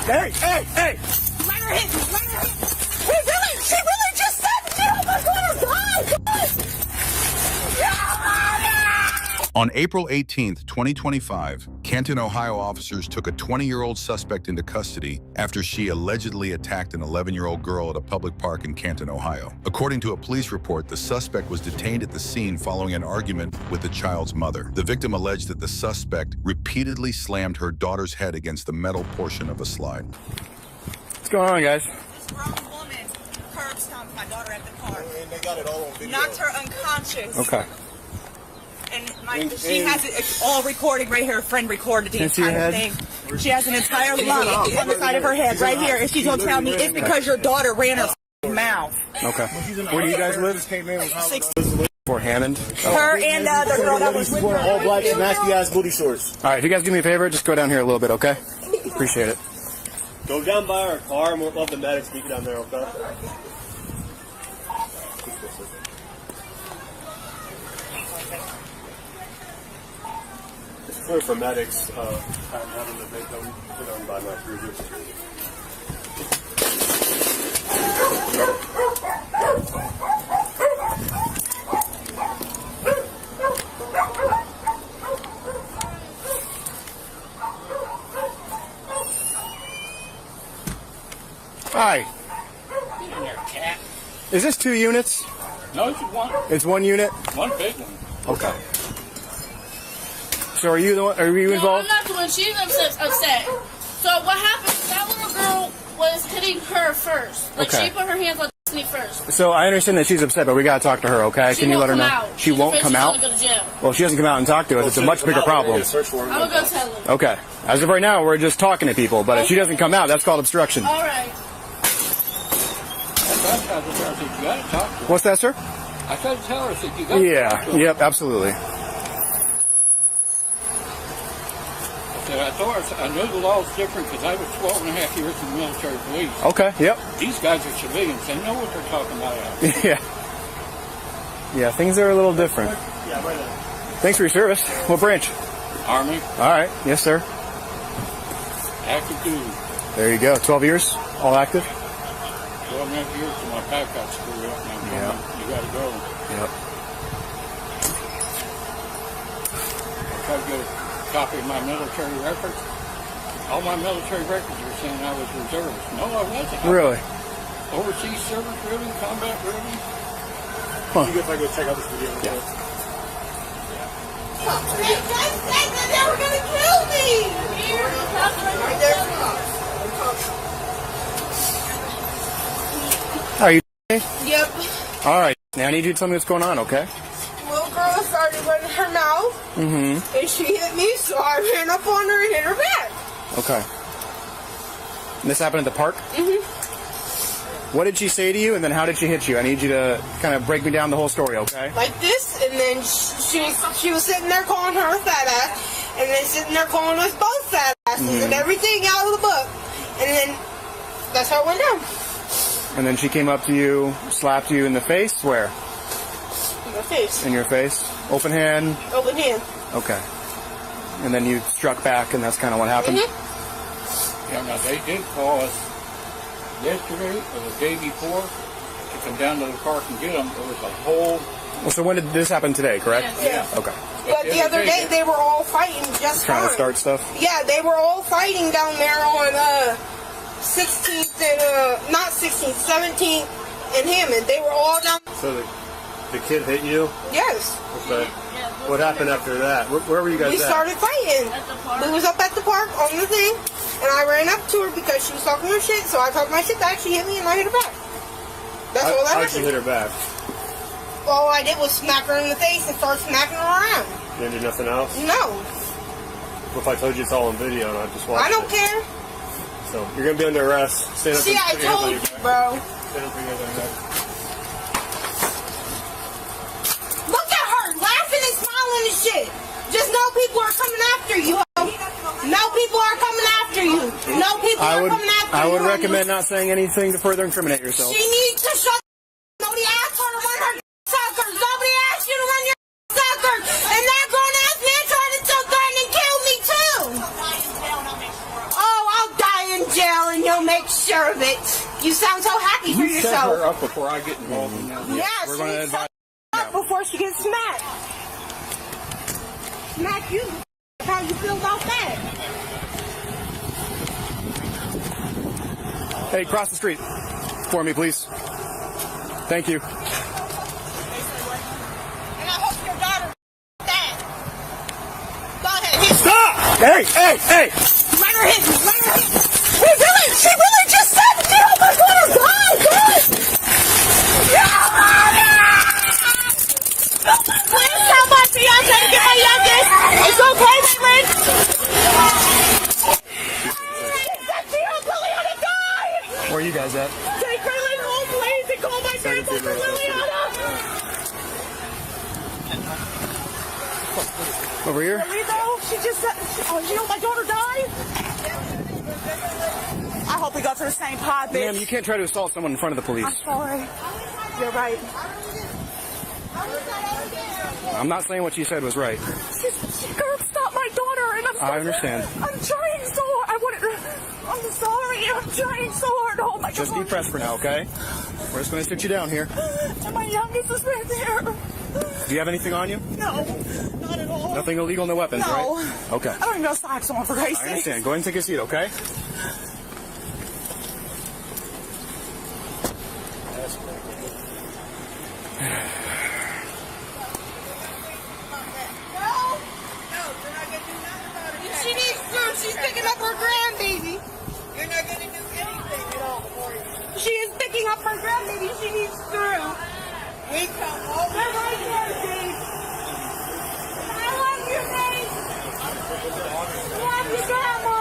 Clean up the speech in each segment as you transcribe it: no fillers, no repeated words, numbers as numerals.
Hey, hey, hey! Let her hit me, let her hit me. She really just said she almost let her die! On April 18th, 2025, Canton, Ohio officers took a 20-year-old suspect into custody after she allegedly attacked an 11-year-old girl at a public park in Canton, Ohio. According to a police report, the suspect was detained at the scene following an argument with the child's mother. The victim alleged that the suspect repeatedly slammed her daughter's head against the metal portion of a slide. What's going on, guys? This grown woman curb stomped my daughter at the park. And they got it all on video. Knocked her unconscious. Okay. And she has it all recorded right here. A friend recorded the entire thing. She has an entire lump on the side of her head right here. And she's going to tell me it's because your daughter ran her mouth. Okay. Where do you guys live? Fort Hammond. Her and the other girl that was with her. All black, nasty ass booty shorts. All right, if you guys do me a favor, just go down here a little bit, okay? Appreciate it. Go down by our car and we'll have the medics speak down there, okay? It's clear for medics having to make them put on by my cruiser. Hi. Get in there, cat. Is this 2 units? No, it's one. It's 1 unit? One big one. Okay. So are you the one? Are you No, involved? I'm not the one. She's upset. So what happened? That little girl was hitting her first. Like Okay. she put her hands on me first. So I understand that she's upset, but we gotta talk to her, okay? She Can you won't let her come know? out. She won't come out? She's gonna go to jail. Well, she doesn't come out and talk to us. It's a much bigger problem. I'm gonna go tell her. Okay. As of right now, we're just talking to people, but if she doesn't come out, that's called obstruction. All right. I tried to tell her, I said, you gotta talk to her. What's that, sir? I tried to tell her, I said, you gotta talk Yeah. to her. Yep, absolutely. I said, I told her, I know the law's different because I was 12 and a half years in the military police. Okay, yep. These guys are civilians. They know what they're talking about out there. Yeah. Yeah, things are a little different. Yeah, right now. Thanks for your service. What branch? Army, All right. Yes, sir. active duty. There you go. 12 years? All active? 12 and a half years till my back got screwed up. And I told Yeah. them, you gotta go. Yep. I tried to get a copy of my military records. All my military records were saying I was reservist. No, I wasn't. Really? Overseas service ribbon, combat ribbon. Huh. You guys go check out this video. Yeah. Hey, guys said that they were going to kill me! Right there. Are you? Yep. All right. Now I need you to tell me what's going on, okay? Little girl started running her mouth. Mm-hmm. And she hit me, so I ran up on her and hit her back. Okay. And this happened at the park? Mm-hmm. What did she say to you, and then how did she hit you? I need you to kind of break me down the whole story, okay? Like this, and then she was sitting there calling her a fat ass, and then sitting there calling us both fat asses and everything out of the book. And then that's how it went down. And then she came up to you, slapped you in the face? Where? In the face. In your face? Open hand? Open hand. Okay. And then you struck back, and that's kind of what happened? Mm-hmm. Yeah, now they did call us yesterday or the day before to come down to the park and get them. There was a whole... Well, so when did this happen today, correct? Yeah. Okay. But the other day they were all fighting just Trying to fine. start stuff? Yeah, they were all fighting down there on 16th and not 16th, 17th and Hammond. They were all down. So the kid hit you? Yes. Okay. What happened after that? Where were you guys We at? started fighting. At the park. We was up at the park on the thing, and I ran up to her because she was talking her shit. So I talked my shit back. She hit me, and I hit her back. That's all that How'd you happened. hit her back? All I did was smack her in the face and start smacking her around. You didn't do nothing else? No, What if I told you it's all on video and I just watched I don't it? care. So you're gonna be under arrest. Stand up See, and I put your hands on told your you, back. bro. Stand up and put your hands on your back. Look at her laughing and smiling and shit. Just know people are coming after you. No people are coming after you. No people are coming after you. I would recommend not saying anything to further incriminate yourself. She needs to shut. Nobody asked her to run her suckers. Nobody asked you to run your suckers. And that grown ass man tried to threaten and kill me too. Oh, I'll die in jail care of it. You sound so happy for You set her yourself. up before I get involved in that. Yeah, We're she going to needs to advise. up before she gets smacked. Smack you. How you feel about that? Hey, cross the street for me, please. Thank you. And I hope your daughter that. Go ahead. Hit me. Stop! Hey! Let her hit me. Let her hit me. She really just said to me, oh my God, God. Please tell my fiance to get my youngest. It's okay, Caitlin. Liliana died. Where are you guys at? Take Caitlin home, please, and call my grandpa for Liliana. Over here? Really though? She just said, you know my daughter died? I hope we go to the same pod, bitch. Ma'am, you can't try to assault someone in front of the police. I'm sorry. You're right. I'm not saying what she said was right. She couldn't stop my daughter, and I understand. I'm trying so hard. I'm sorry. I'm trying so hard. Oh my God. Just be pressed for now, okay? We're just going to sit you down here. And my youngest is right there. Do you have anything on you? No, not at all. Nothing illegal, no weapons, No. right? Okay. I don't even know socks on for Christ's I sake. understand. Go ahead and take a seat, okay? She needs food. She's picking up her grandbaby. You're not going to do anything at all for you. She is picking up her grandbaby. She needs food. We come over. They're right here, Dave. I love you, Dave. Love you, Grandma.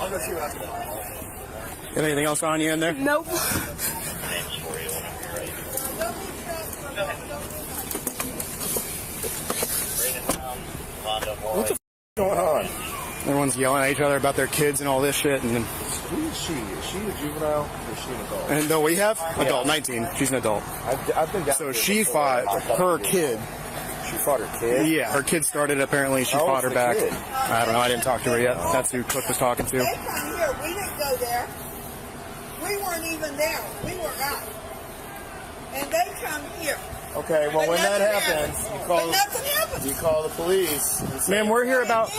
I'll go see you after that. You have anything else on you in there? Nope. What the f going on? Everyone's yelling at each other about their kids and all this shit. And then, Who is she? Is she a juvenile or is she an adult? and no, we have adult, 19. She's an adult. I've been down So here she before. fought It's a couple her years. kid. She fought her kid? Yeah, her kid started. Apparently, she How fought her old's the back. kid? I don't know. I didn't talk to her yet. That's who Cook was talking to. They come here. We didn't go there. We weren't even there. We were out. And they come here. Okay, well, But when that nothing happens, But nothing happens. you call the police. and say, Ma'am, we're here about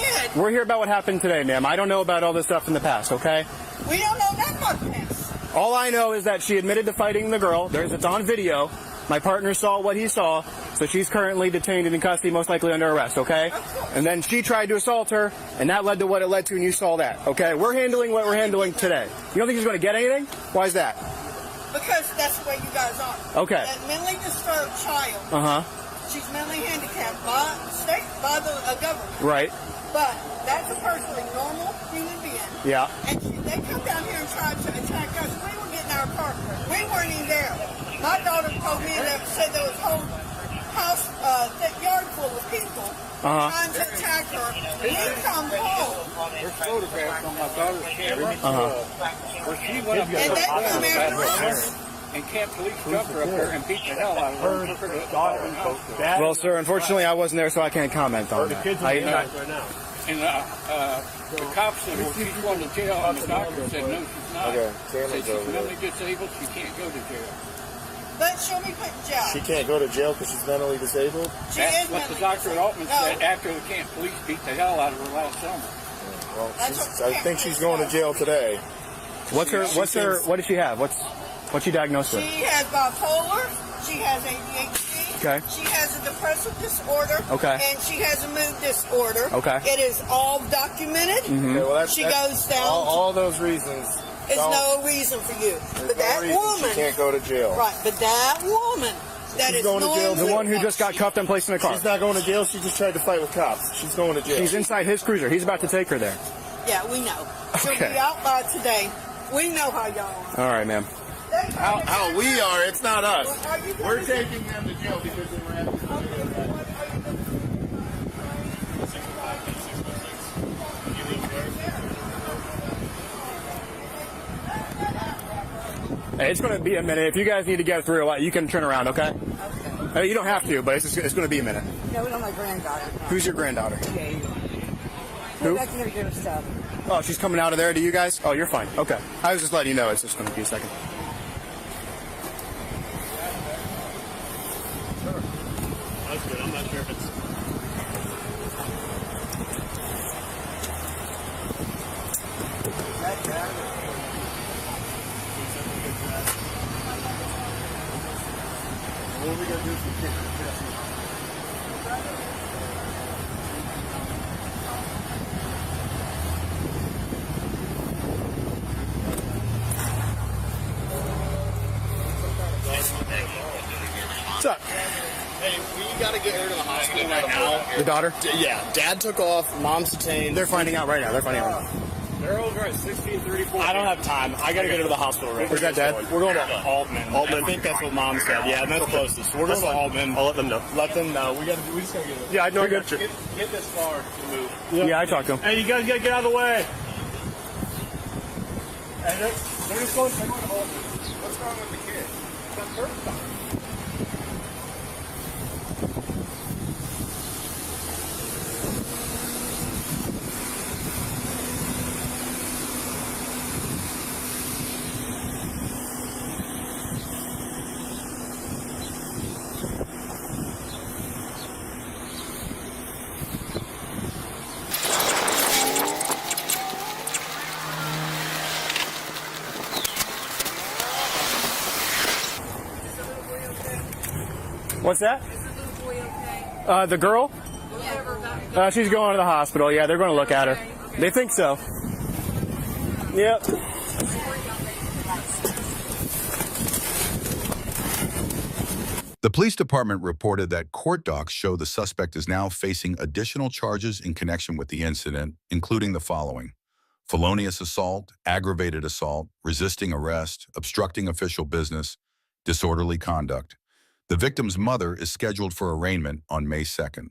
what happened today, ma'am. I don't know about all this stuff in the past, okay? We don't know nothing about this. All I know is that she admitted to fighting the girl. It's on video. My partner saw what he saw, so she's currently detained and in custody, most likely under arrest, okay? And then she tried to assault her, and that led to what it led to, and you saw that, okay? We're handling what we're handling today. You don't think she's going to get anything? Why is that? Because that's the way you guys are. Okay. That mentally disturbed child. Uh-huh. She's mentally handicapped by the government. Right. But that's a perfectly normal human being. Yeah. And they come down here and try to attack us. We were getting our car. We weren't even there. My daughter told me that said there was a whole house, that yard full of people trying to attack her. We come home. There's photographs on my daughter's camera where she went up And they come after us. and Camp Police jumped her up there and beat the hell out of her. Took her to daughter house. Well, sir, unfortunately, I wasn't there, so I can't comment on that. And the cops said, well, she's going to jail, and the doctor said, no, she's not. Okay, Said Taylor's she's over there. mentally disabled, she can't go to jail. But she'll be put in jail. She can't go to jail because she's mentally disabled? She That's is what the mentally doctor at disabled. Altman No. said after the Camp Police beat the hell out of her last summer. Well, That's I think she's going to jail today. What does she have? What's she diagnosed with? She has bipolar. She has ADHD. Okay. She has a depressive disorder. Okay. And she has a mood disorder. Okay. It is all documented. Okay, well, She goes down. all those reasons. There's no reason for you. There's But no that reason woman. she can't go to jail. Right. But that woman. That She's is going to jail. The one who just got cuffed and placed in a car. She's not going to jail. She just tried to fight with cops. She's going to jail. She's inside his cruiser. He's about to take her there. Yeah, we know. She'll Okay. be out by today. We know how y'all are. All right, ma'am. How we are, it's not us. Are you We're gonna- taking them to jail because they were at Hey, it's going to be a minute. If you guys need to get through, you can turn around, okay? You don't have to, but it's going to be a minute. Yeah, we don't have granddaughter. Who's your granddaughter? Yeah, Go back in there and get her stuff. Oh, she's coming out of there to you guys? Oh, you're fine. Okay. I was just letting you know. It's just going to be a second. That's good. I'm not sure if it's. What are we going to do if we kick her chest? What's up? Hey, we gotta get her to the hospital right now. The daughter? Yeah, Dad took off, Mom's detained. They're finding out right now. They're finding out. They're over at 1634. I don't have time. I gotta get her to the hospital right now. Where's that, Dad? We're going to Altman. I think that's what Mom said. Yeah, and that's closest. So we're going to Altman. I'll let them know. Let them know. We just gotta get her. Yeah, I know. You're good. Get this car to move. Yeah, I talked to him. Hey, you guys gotta get out of the way. Hey, they're just going to Altman. What's wrong with the kid? That's her. What's that? The girl? She's going to the hospital. Yeah, they're going to look at her. They think so. Yep. The police department reported that court docs show the suspect is now facing additional charges in connection with the incident, including the following: felonious assault, aggravated assault, resisting arrest, obstructing official business, disorderly conduct. The victim's mother is scheduled for arraignment on May 2nd.